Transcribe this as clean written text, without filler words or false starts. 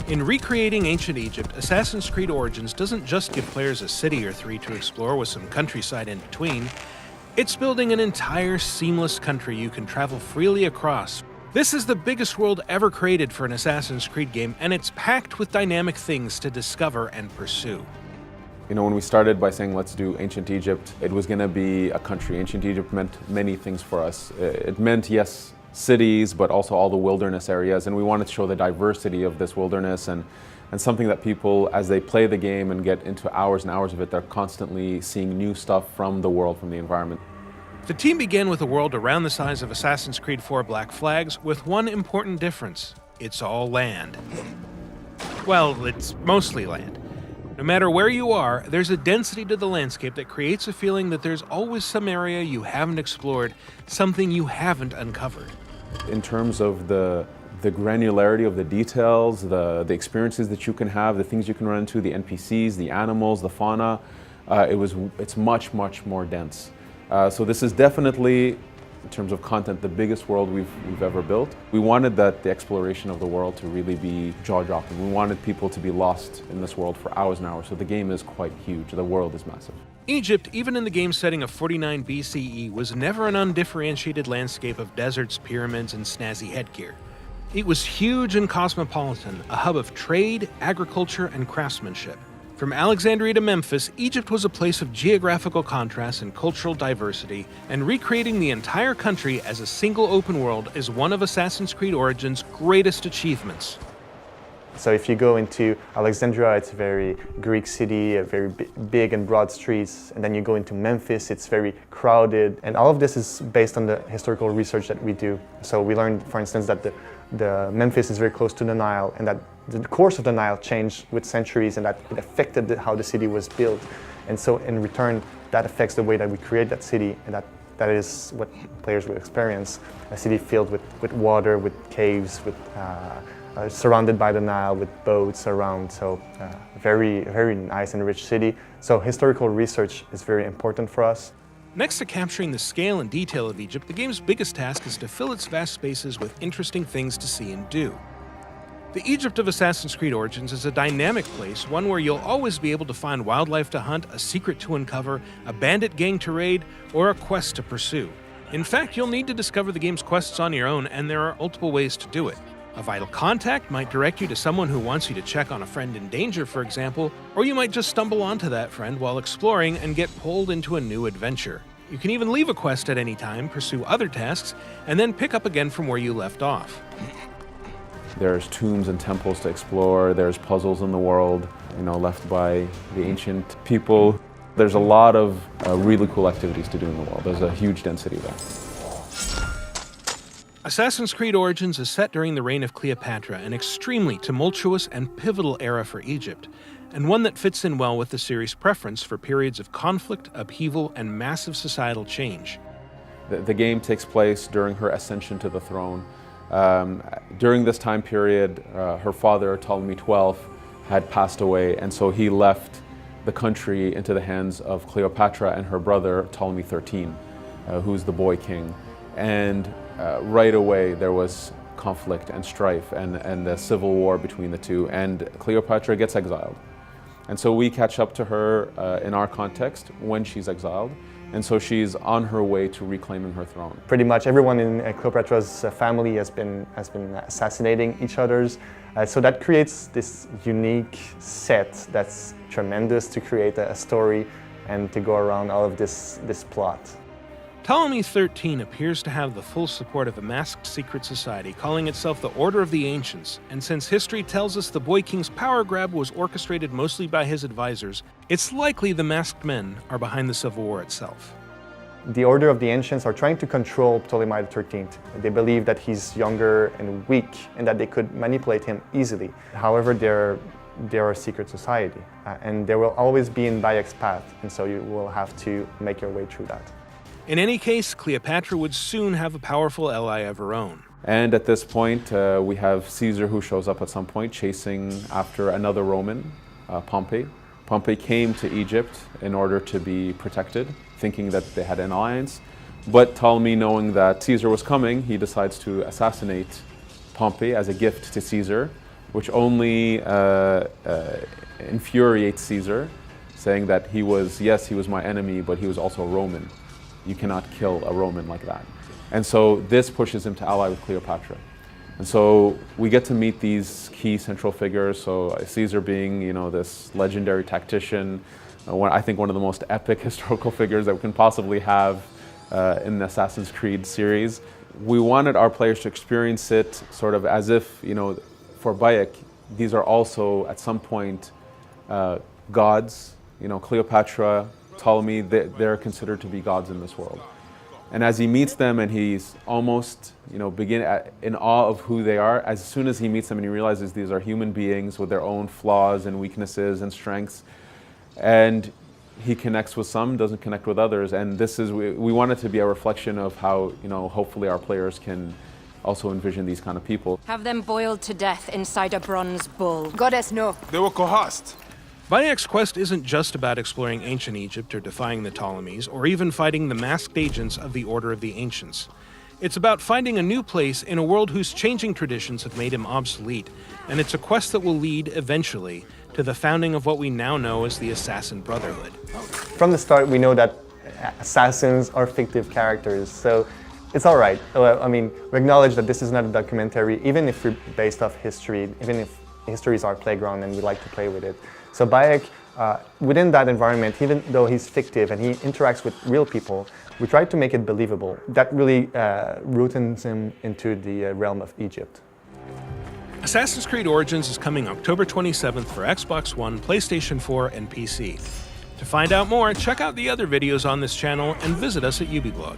In recreating ancient Egypt, Assassin's Creed Origins doesn't just give players a city or three to explore with some countryside in between. It's building an entire seamless country you can travel freely across. This is the biggest world ever created for an Assassin's Creed game, and it's packed with dynamic things to discover and pursue. You know, when we started by saying let's do ancient Egypt, it was going to be a country. Ancient Egypt meant many things for us. It meant, yes, cities, but also all the wilderness areas, and we wanted to show the diversity of this wilderness and something that people, as they play the game and get into hours and hours of it, they're constantly seeing new stuff from the world, from the environment. The team began with a world around the size of Assassin's Creed 4 Black Flags, with one important difference: it's all land. Well, it's mostly land. No matter where you are, there's a density to the landscape that creates a feeling that there's always some area you haven't explored, something you haven't uncovered. In terms of the granularity of the details, the experiences that you can have, the things you can run into, the NPCs, the animals, the fauna, it's much, much more dense. So this is definitely, in terms of content, the biggest world we've ever built. We wanted the exploration of the world to really be jaw-dropping. We wanted people to be lost in this world for hours and hours, so the game is quite huge. The world is massive. Egypt, even in the game setting of 49 BCE, was never an undifferentiated landscape of deserts, pyramids, and snazzy headgear. It was huge and cosmopolitan, a hub of trade, agriculture, and craftsmanship. From Alexandria to Memphis, Egypt was a place of geographical contrast and cultural diversity, and recreating the entire country as a single open world is one of Assassin's Creed Origins' greatest achievements. So if you go into Alexandria, it's a very Greek city, a very big and broad streets. And then you go into Memphis, it's very crowded. And all of this is based on the historical research that we do. So we learned, for instance, that the Memphis is very close to the Nile, and that the course of the Nile changed with centuries, and that it affected how the city was built. And so in return, that affects the way that we create that city, and that is what players will experience. A city filled with water, with caves, with surrounded by the Nile, with boats around. So very, very nice and rich city. So historical research is very important for us. Next to capturing the scale and detail of Egypt, the game's biggest task is to fill its vast spaces with interesting things to see and do. The Egypt of Assassin's Creed Origins is a dynamic place, one where you'll always be able to find wildlife to hunt, a secret to uncover, a bandit gang to raid, or a quest to pursue. In fact, you'll need to discover the game's quests on your own, and there are multiple ways to do it. A vital contact might direct you to someone who wants you to check on a friend in danger, for example, or you might just stumble onto that friend while exploring and get pulled into a new adventure. You can even leave a quest at any time, pursue other tasks, and then pick up again from where you left off. There's tombs and temples to explore, there's puzzles in the world, left by the ancient people. There's a lot of really cool activities to do in the world. There's a huge density there. Assassin's Creed Origins is set during the reign of Cleopatra, an extremely tumultuous and pivotal era for Egypt, and one that fits in well with the series' preference for periods of conflict, upheaval, and massive societal change. The game takes place during her ascension to the throne. During this time period, her father, Ptolemy XII, had passed away, and so he left the country into the hands of Cleopatra and her brother, Ptolemy XIII, who's the boy king. And right away there was conflict and strife and a civil war between the two, and Cleopatra gets exiled. And so we catch up to her in our context when she's exiled, and so she's on her way to reclaiming her throne. Pretty much everyone in Cleopatra's family has been assassinating each other's, so that creates this unique set that's tremendous to create a story and to go around all of this plot. Ptolemy XIII appears to have the full support of a masked secret society calling itself the Order of the Ancients, and since history tells us the Boy King's power grab was orchestrated mostly by his advisors, it's likely the masked men are behind the civil war itself. The Order of the Ancients are trying to control Ptolemy XIII. They believe that he's younger and weak and that they could manipulate him easily. However, they're a secret society, and they will always be in Bayek's path, and so you will have to make your way through that. In any case, Cleopatra would soon have a powerful ally of her own. And at this point, we have Caesar, who shows up at some point chasing after another Roman, Pompey. Pompey came to Egypt in order to be protected, thinking that they had an alliance. But Ptolemy, knowing that Caesar was coming, he decides to assassinate Pompey as a gift to Caesar, which only infuriates Caesar, saying that he was my enemy, but he was also a Roman. You cannot kill a Roman like that. And so this pushes him to ally with Cleopatra. And so we get to meet these key central figures. So Caesar being, this legendary tactician, I think one of the most epic historical figures that we can possibly have in the Assassin's Creed series. We wanted our players to experience it sort of as if, for Bayek, these are also at some point gods. Cleopatra, Ptolemy, they're considered to be gods in this world. And as he meets them and he's almost, in awe of who they are, as soon as he meets them and he realizes these are human beings with their own flaws and weaknesses and strengths, and he connects with some, doesn't connect with others. And we want it to be a reflection of how, hopefully our players can also envision these kind of people. Have them boiled to death inside a bronze bull. Goddess, no. They were coerced. Bayek's quest isn't just about exploring ancient Egypt or defying the Ptolemies, or even fighting the masked agents of the Order of the Ancients. It's about finding a new place in a world whose changing traditions have made him obsolete, and it's a quest that will lead, eventually, to the founding of what we now know as the Assassin Brotherhood. From the start, we know that assassins are fictive characters, so it's all right. We acknowledge that this is not a documentary, even if we're based off history, even if history is our playground and we like to play with it. So Bayek, within that environment, even though he's fictive and he interacts with real people, we tried to make it believable. That really roots him into the realm of Egypt. Assassin's Creed Origins is coming October 27th for Xbox One, PlayStation 4, and PC. To find out more, check out the other videos on this channel and visit us at ubiblog.